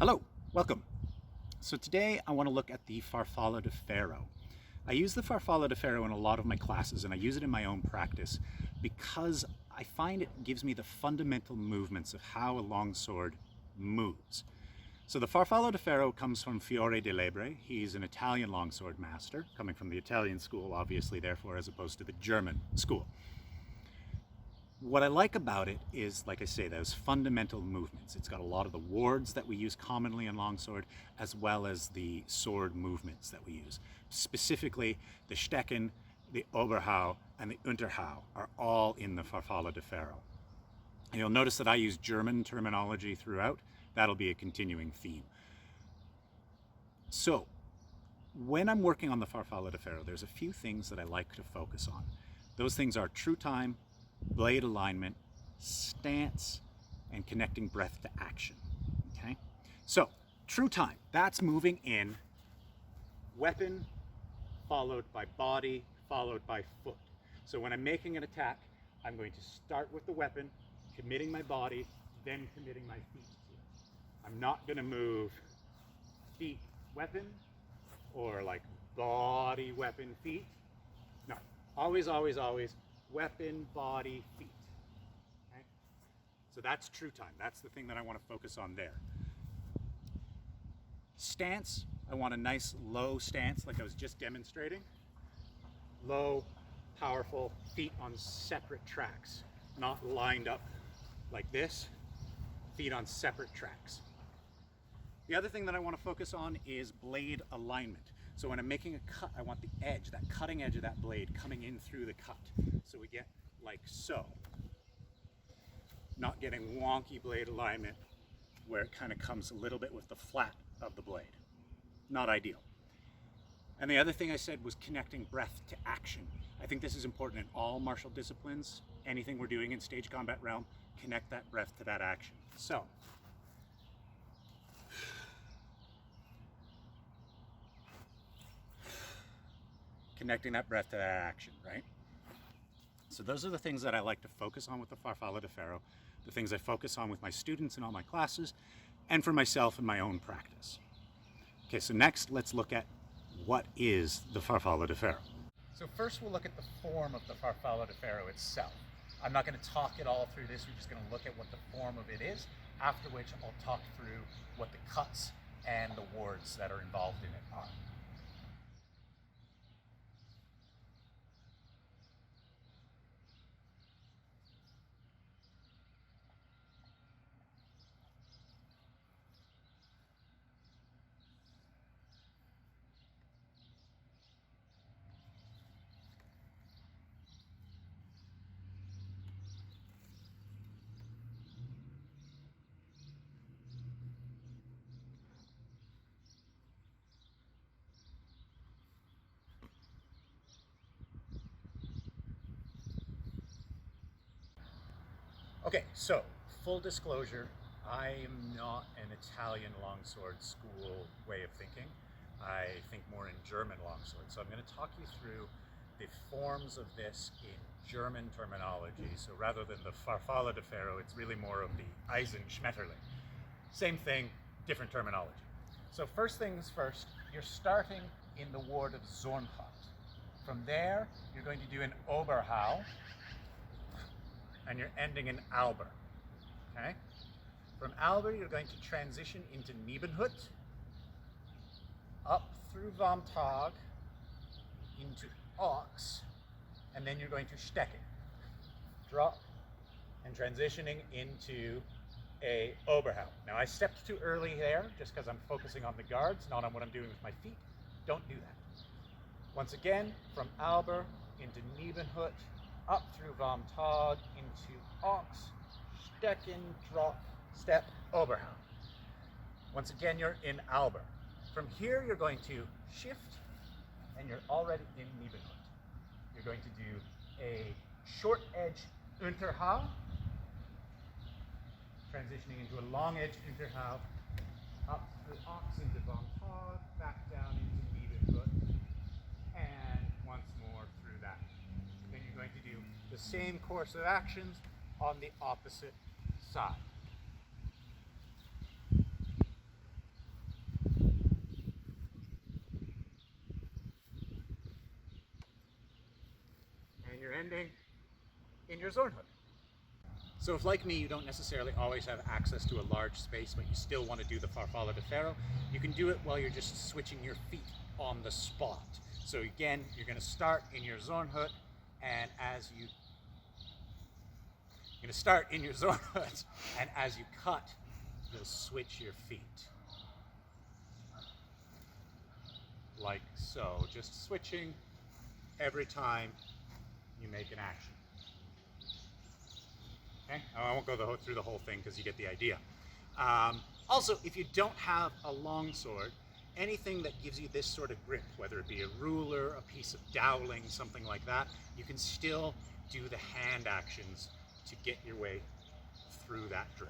Hello, welcome. So today I want to look at the Farfalla di Ferro. I use the Farfalla di Ferro in a lot of my classes and I use it in my own practice because I find it gives me the fundamental movements of how a longsword moves. So the Farfalla di Ferro comes from Fiore di Lebre. He's an Italian longsword master, coming from the Italian school, obviously, therefore, as opposed to the German school. What I like about it is, like I say, those fundamental movements. It's got a lot of the wards that we use commonly in longsword, as well as the sword movements that we use. Specifically, the Stecken, the Oberhau, and the Unterhau are all in the Farfalla di Ferro. And you'll notice that I use German terminology throughout. That'll be a continuing theme. So, when I'm working on the Farfalla di Ferro, there's a few things that I like to focus on. Those things are true time, blade alignment, stance, and connecting breath to action. Okay? So, true time, that's moving in weapon followed by body followed by foot. So when I'm making an attack, I'm going to start with the weapon, committing my body, then committing my feet to it. I'm not going to move feet, weapon, or like body, weapon, feet. No, always, always, always weapon, body, feet. Okay? So that's true time. That's the thing that I want to focus on there. Stance, I want a nice low stance like I was just demonstrating. Low, powerful, feet on separate tracks, not lined up like this, feet on separate tracks. The other thing that I want to focus on is blade alignment. So when I'm making a cut, I want the edge, that cutting edge of that blade coming in through the cut. So we get like so. Not getting wonky blade alignment where it kind of comes a little bit with the flat of the blade. Not ideal. And the other thing I said was connecting breath to action. I think this is important in all martial disciplines. Anything we're doing in stage combat realm, connect that breath to that action. So, connecting that breath to that action, right? So those are the things that I like to focus on with the Farfalla di Ferro, the things I focus on with my students in all my classes, and for myself in my own practice. Okay, so next let's look at what is the Farfalla di Ferro. So first we'll look at the form of the Farfalla di Ferro itself. I'm not going to talk it all through this, we're just going to look at what the form of it is, after which I'll talk through what the cuts and the wards that are involved in it are. Okay, so full disclosure, I am not an Italian longsword school way of thinking. I think more in German longsword. So I'm going to talk you through the forms of this in German terminology. So rather than the Farfalla di Ferro, it's really more of the Eisenschmetterling. Same thing, different terminology. So first things first, you're starting in the ward of Zornhut. From there, you're going to do an Oberhau, and you're ending in Alber, okay? From Alber, you're going to transition into Nebenhut, up through Vom Tag, into Ox, and then you're going to Stecken. Drop, and transitioning into a Oberhau. Now I stepped too early there, just because I'm focusing on the guards, not on what I'm doing with my feet. Don't do that. Once again, from Alber into Nebenhut, up through Vom Tag into Ox, Stecken, drop, step, Oberhau. Once again, you're in Alber. From here, you're going to shift, and you're already in Nebenhut. You're going to do a short edge Unterhau, transitioning into a long edge Unterhau, up through Ox into Vom Tag, back down into Nebenhut, and once more through that. Then you're going to do the same course of actions on the opposite side. transitioning in your Zornhook. So if, like me, you don't necessarily always have access to a large space, but you still want to do the Farfalla di Ferro, you can do it while you're just switching your feet on the spot. So again, you're going to start in your Zornhook, and as you cut, you'll switch your feet. Like so, just switching every time you make an action. Okay, I won't go through the whole thing because you get the idea. Also, if you don't have a longsword, anything that gives you this sort of grip, whether it be a ruler, a piece of dowling, something like that, you can still do the hand actions to get your way through that drill.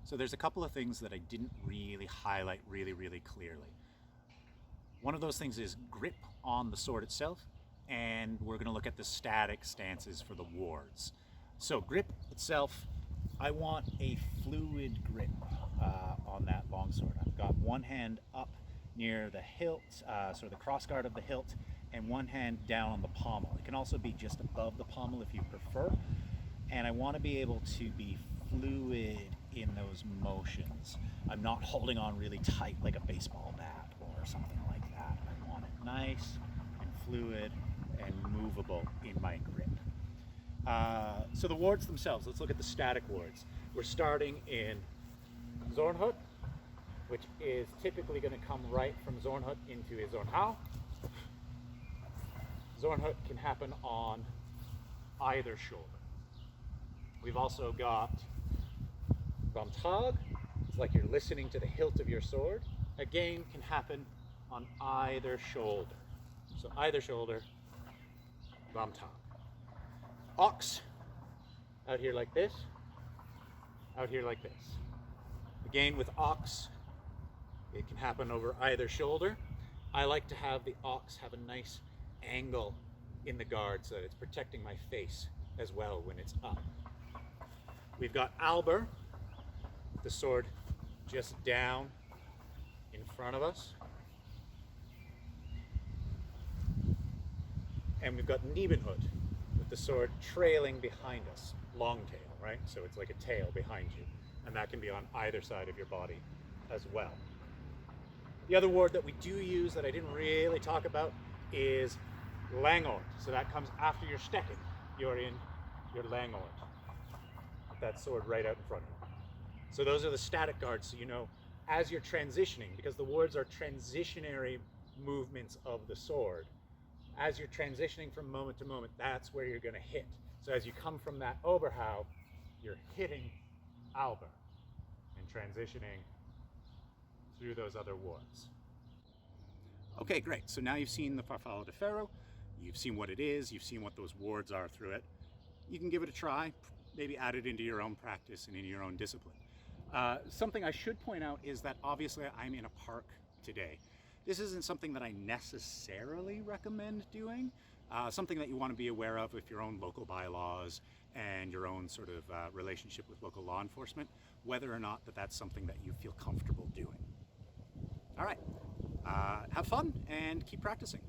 So there's a couple of things that I didn't really highlight really clearly. One of those things is grip on the sword itself, and we're going to look at the static stances for the wards. So grip itself, I want a fluid grip on that longsword. I've got one hand up near the hilt, sort of the crossguard of the hilt, and one hand down on the pommel. It can also be just above the pommel if you prefer. And I want to be able to be fluid in those motions. I'm not holding on really tight like a baseball bat or something like that. I want it nice and fluid and movable in my grip. So the wards themselves, let's look at the static wards. We're starting in Zornhook, which is typically going to come right from Zornhook into a Zornhau. Zornhook can happen on either shoulder. We've also got Ramtag. It's like you're listening to the hilt of your sword. Again, can happen on either shoulder. So either shoulder, Ramtag. Ox, out here like this, out here like this. Again, with ox, it can happen over either shoulder. I like to have the ox have a nice angle in the guard so that it's protecting my face as well when it's up. We've got Alber, the sword just down in front of us. And we've got Nebenhut, with the sword trailing behind us, long tail, right? So it's like a tail behind you, and that can be on either side of your body as well. The other ward that we do use that I didn't really talk about is Langord. So that comes after your Stecken. You're in your Langord. With that sword right out in front of you. So those are the static guards, so you know as you're transitioning, because the wards are transitionary movements of the sword. As you're transitioning from moment to moment, that's where you're going to hit. So as you come from that Oberhau, you're hitting Alber and transitioning through those other wards. Okay, great. So now you've seen the Farfalla di Ferro, you've seen what it is, you've seen what those wards are through it. You can give it a try, maybe add it into your own practice and in your own discipline. Something I should point out is that obviously I'm in a park today. This isn't something that I necessarily recommend doing. Something that you want to be aware of with your own local bylaws and your own sort of relationship with local law enforcement, whether or not that's something that you feel comfortable doing. All right, have fun and keep practicing.